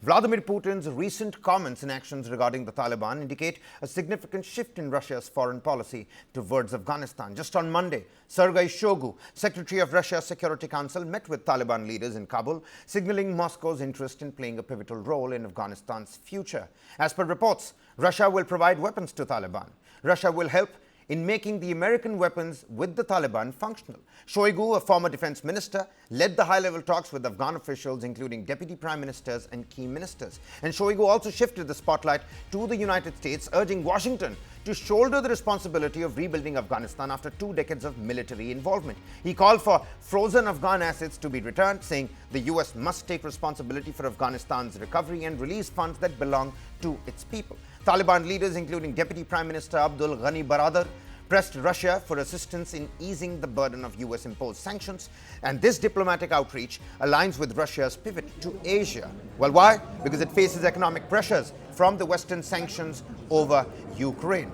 Vladimir Putin's recent comments and actions regarding the Taliban indicate a significant shift in Russia's foreign policy towards Afghanistan. Just on Monday, Sergei Shoigu, Secretary of Russia's Security Council, met with Taliban leaders in Kabul, signaling Moscow's interest in playing a pivotal role in Afghanistan's future. As per reports, Russia will provide weapons to Taliban. Russia will help in making the American weapons with the Taliban functional. Shoigu, a former defense minister, led the high-level talks with Afghan officials, including deputy prime ministers and key ministers. And Shoigu also shifted the spotlight to the United States, urging Washington to shoulder the responsibility of rebuilding Afghanistan after 2 decades of military involvement. He called for frozen Afghan assets to be returned, saying the US must take responsibility for Afghanistan's recovery and release funds that belong to its people. Taliban leaders, including Deputy Prime Minister Abdul Ghani Baradar, pressed Russia for assistance in easing the burden of US-imposed sanctions, and this diplomatic outreach aligns with Russia's pivot to Asia. Well, why? Because it faces economic pressures from the Western sanctions over Ukraine.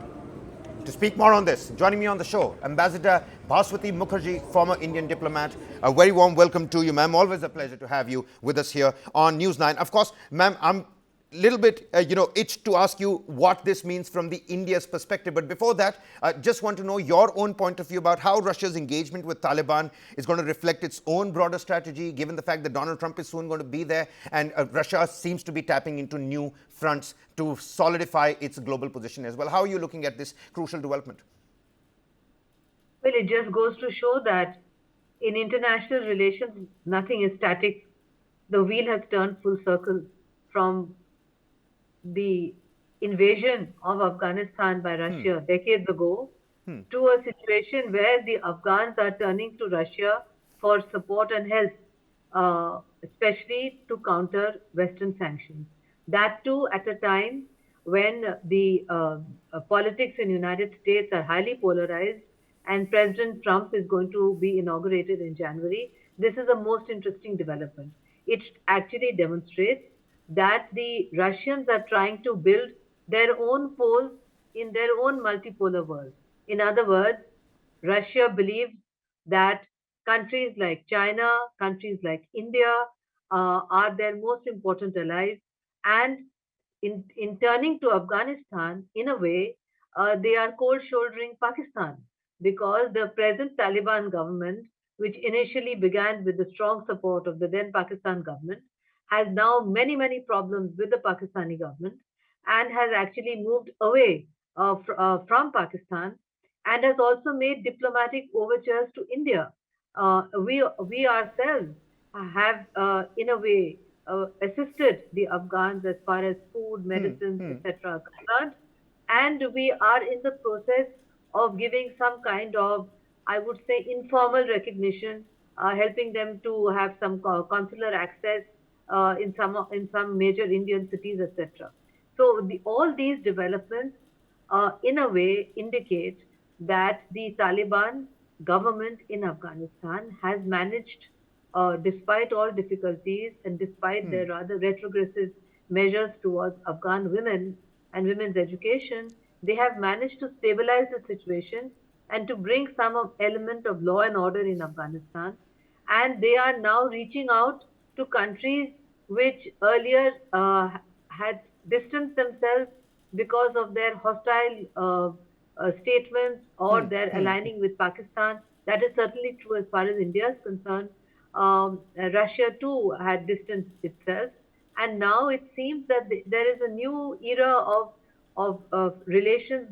To speak more on this, joining me on the show, Ambassador Bhaswati Mukherjee, former Indian diplomat. A very warm welcome to you, ma'am. Always a pleasure to have you with us here on News9. Of course, ma'am, I'm little bit, itched to ask you what this means from the India's perspective. But before that, I just want to know your own point of view about how Russia's engagement with Taliban is going to reflect its own broader strategy, given the fact that Donald Trump is soon going to be there and Russia seems to be tapping into new fronts to solidify its global position as well. How are you looking at this crucial development? Well, it just goes to show that in international relations, nothing is static. The wheel has turned full circle from the invasion of Afghanistan by Russia decades ago to a situation where the Afghans are turning to Russia for support and help, especially to counter Western sanctions. That too at a time when the politics in the United States are highly polarized and President Trump is going to be inaugurated in January. This is the most interesting development. It actually demonstrates that the Russians are trying to build their own poles in their own multipolar world. In other words, Russia believes that countries like China, countries like India are their most important allies. And in turning to Afghanistan, in a way, they are cold shouldering Pakistan because the present Taliban government, which initially began with the strong support of the then Pakistan government, has now many, many problems with the Pakistani government and has actually moved away from Pakistan and has also made diplomatic overtures to India. We ourselves have, in a way, assisted the Afghans as far as food, medicines, etc. are concerned. And we are in the process of giving some kind of, I would say, informal recognition, helping them to have some consular access in some major Indian cities, etc. So all these developments, in a way, indicate that the Taliban government in Afghanistan has managed, despite all difficulties and despite their rather retrogressive measures towards Afghan women and women's education, they have managed to stabilize the situation and to bring some element of law and order in Afghanistan. And they are now reaching out to countries which earlier had distanced themselves because of their hostile statements or their aligning with Pakistan. That is certainly true as far as India is concerned. Russia too had distanced itself, and now it seems that there is a new era of relations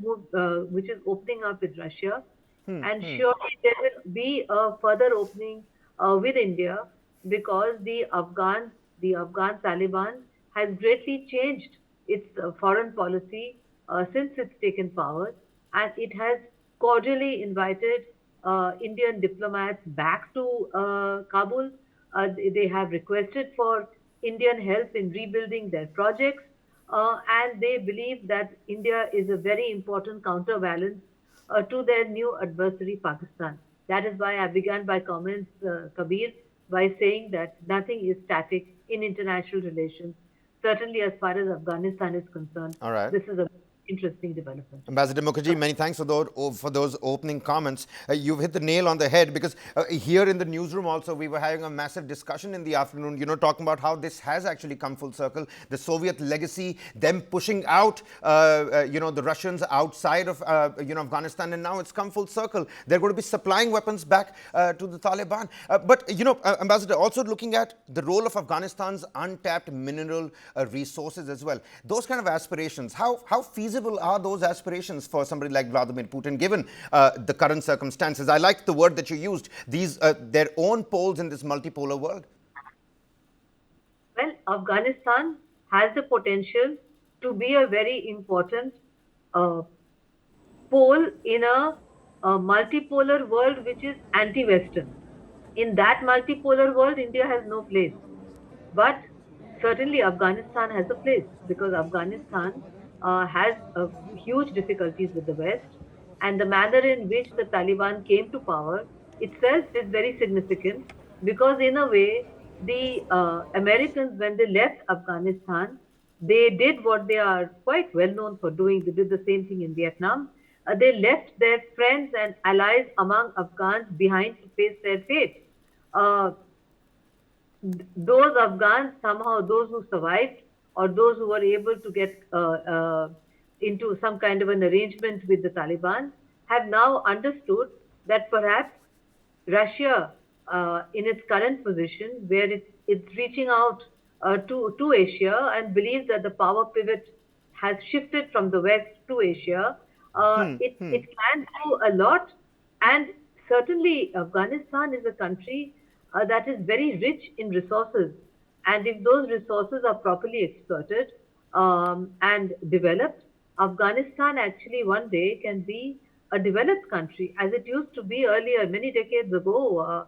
which is opening up with Russia, and surely there will be a further opening with India because the Afghan Taliban has greatly changed its foreign policy since it's taken power, and it has cordially invited Indian diplomats back to Kabul. They have requested for Indian help in rebuilding their projects, and they believe that India is a very important counterbalance to their new adversary, Pakistan. That is why I began my comments, Kabir, by saying that nothing is static in international relations. Certainly, as far as Afghanistan is concerned, All right. this is a interesting development. Ambassador Mukherjee, many thanks for those opening comments. You've hit the nail on the head because here in the newsroom also we were having a massive discussion in the afternoon, talking about how this has actually come full circle. The Soviet legacy, them pushing out, the Russians outside of, Afghanistan, and now it's come full circle. They're going to be supplying weapons back to the Taliban. Ambassador, also looking at the role of Afghanistan's untapped mineral resources as well. Those kind of aspirations, how feasible are those aspirations for somebody like Vladimir Putin, given the current circumstances? I like the word that you used, these their own poles in this multipolar world. Well, Afghanistan has the potential to be a very important uh, pole in a multipolar world which is anti-Western. In that multipolar world, India has no place. But certainly Afghanistan has a place because Afghanistan has huge difficulties with the West, and the manner in which the Taliban came to power itself is very significant because, in a way, the Americans, when they left Afghanistan, they did what they are quite well known for doing. They did the same thing in Vietnam. They left their friends and allies among Afghans behind to face their fate. Uh, those Afghans, somehow those who survived or those who were able to get into some kind of an arrangement with the Taliban, have now understood that perhaps Russia, in its current position, where it's reaching out to Asia and believes that the power pivot has shifted from the West to Asia, it can do a lot. And certainly, Afghanistan is a country that is very rich in resources. And if those resources are properly exploited and developed, Afghanistan actually one day can be a developed country as it used to be earlier, many decades ago,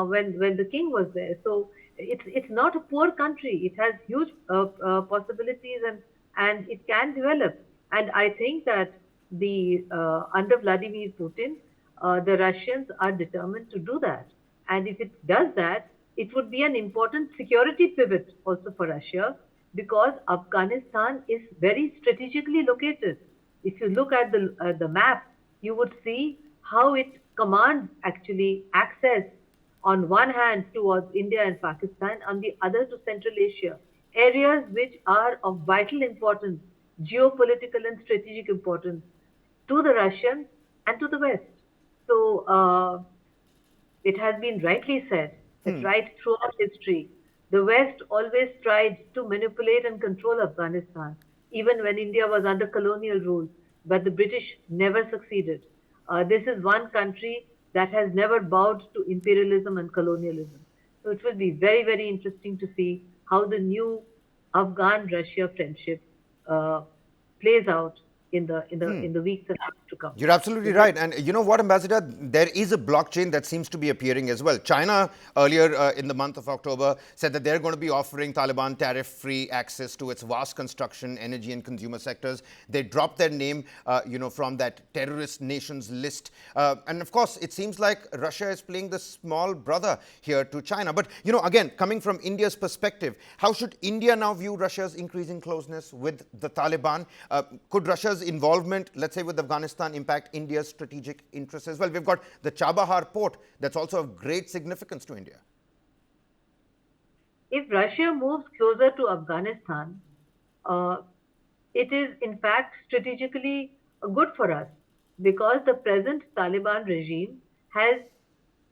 when the king was there. So it's not a poor country. It has huge possibilities and it can develop. And I think that the under Vladimir Putin, the Russians are determined to do that. And if it does that, it would be an important security pivot also for Russia because Afghanistan is very strategically located. If you look at the map, you would see how it commands actually access on one hand towards India and Pakistan, on the other to Central Asia, areas which are of vital importance, geopolitical and strategic importance to the Russians and to the West. So it has been rightly said that right throughout history, the West always tried to manipulate and control Afghanistan, even when India was under colonial rule, but the British never succeeded. This is one country that has never bowed to imperialism and colonialism. So it will be very, very interesting to see how the new Afghan-Russia friendship uh, plays out in the weeks and months to come. You're absolutely right. And you know what, Ambassador? There is a blockchain that seems to be appearing as well. China, earlier in the month of October, said that they're going to be offering Taliban tariff-free access to its vast construction, energy, and consumer sectors. They dropped their name, from that terrorist nations list. And of course, it seems like Russia is playing the small brother here to China. But, again, coming from India's perspective, how should India now view Russia's increasing closeness with the Taliban? Could Russia's involvement, let's say with Afghanistan, impact India's strategic interests as well? We've got the Chabahar port that's also of great significance to India. If Russia moves closer to Afghanistan, uh, it is in fact strategically good for us because the present Taliban regime has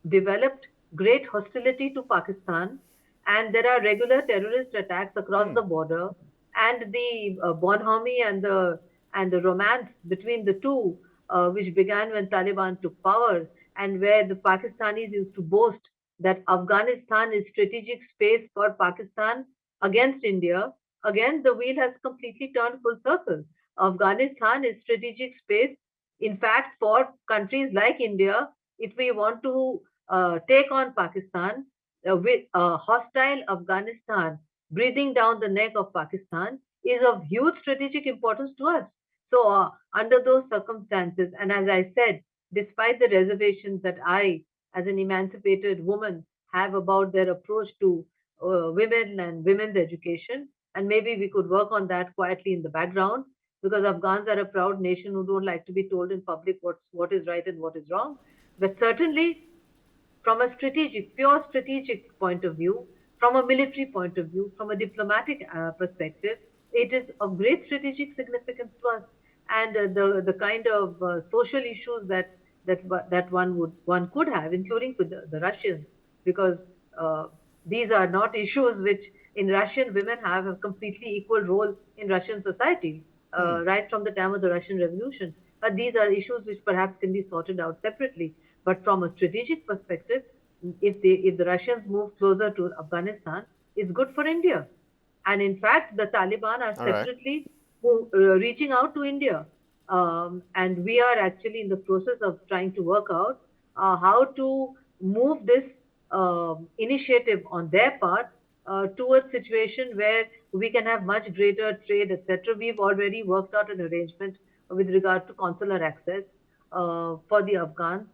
developed great hostility to Pakistan, and there are regular terrorist attacks across the border, and the bonhomie and the romance between the two, which began when Taliban took power, and where the Pakistanis used to boast that Afghanistan is strategic space for Pakistan against India. Again, the wheel has completely turned full circle. Afghanistan is strategic space, in fact, for countries like India, if we want to take on Pakistan with hostile Afghanistan breathing down the neck of Pakistan is of huge strategic importance to us. So, under those circumstances, and as I said, despite the reservations that I, as an emancipated woman, have about their approach to women and women's education, and maybe we could work on that quietly in the background. because Afghans are a proud nation who don't like to be told in public what is right and what is wrong. But certainly, from a pure strategic point of view, from a military point of view, from a diplomatic perspective, it is of great strategic significance to us. And the kind of social issues that one could have, including with the Russians, because uh, these are not issues which in Russian women have a completely equal role in Russian society, right from the time of the Russian Revolution. But these are issues which perhaps can be sorted out separately. But from a strategic perspective, if the Russians move closer to Afghanistan, it's good for India. And in fact, the Taliban are All right. separately reaching out to India. And we are actually in the process of trying to work out how to move this initiative on their part towards situation where we can have much greater trade, etc. We've already worked out an arrangement with regard to consular access for the Afghans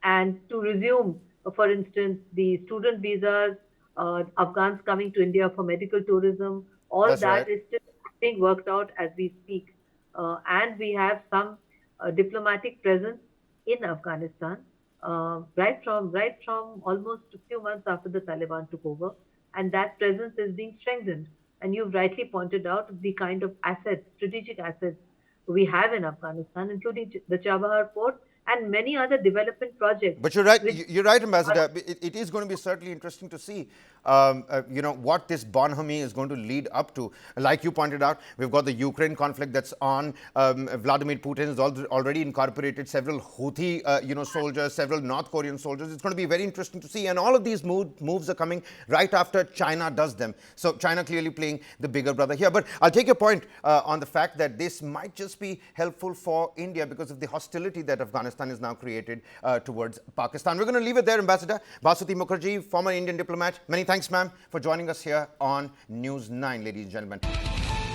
and to resume, for instance, the student visas, Afghans coming to India for medical tourism, all That's right. that is still being worked out as we speak. And we have some diplomatic presence in Afghanistan right from almost a few months after the Taliban took over, and that presence is being strengthened. And you've rightly pointed out the kind of assets, strategic assets we have in Afghanistan, including the Chabahar port and many other development projects, But you're right. which You're right, are Ambassador. It is going to be certainly interesting to see, what this bonhomie is going to lead up to. Like you pointed out, we've got the Ukraine conflict that's on. Vladimir Putin has already incorporated several Houthi, soldiers, several North Korean soldiers. It's going to be very interesting to see. And all of these moves are coming right after China does them. So China clearly playing the bigger brother here. But I'll take your point on the fact that this might just be helpful for India because of the hostility that Afghanistan is now created towards Pakistan. We're going to leave it there, Ambassador. Basuti Mukherjee, former Indian diplomat. Many thanks, ma'am, for joining us here on News 9, ladies and gentlemen.